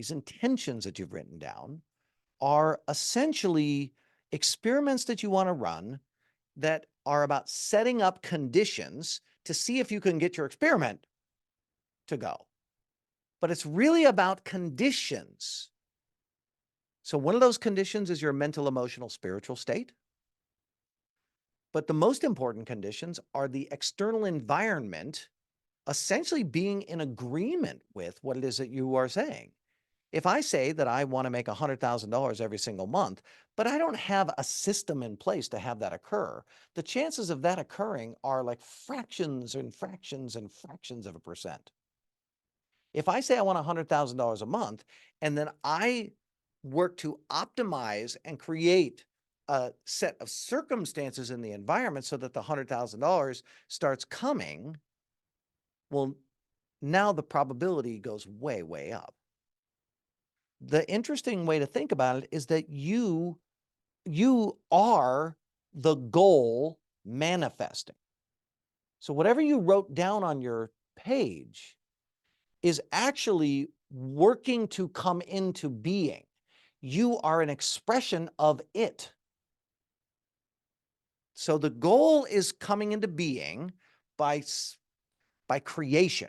these intentions that you've written down are essentially experiments that you want to run that are about setting up conditions to see if you can get your experiment to go. But it's really about conditions. So one of those conditions is your mental, emotional, spiritual state. But the most important conditions are the external environment essentially being in agreement with what it is that you are saying. If I say that I want to make $100,000 every single month, but I don't have a system in place to have that occur, the chances of that occurring are like fractions and fractions and fractions of a percent. If I say I want $100,000 a month and then I work to optimize and create a set of circumstances in the environment so that the $100,000 starts coming, well, now the probability goes way, way up. The interesting way to think about it is that you are the goal manifesting. So whatever you wrote down on your page is actually working to come into being. You are an expression of it. So the goal is coming into being by by creation.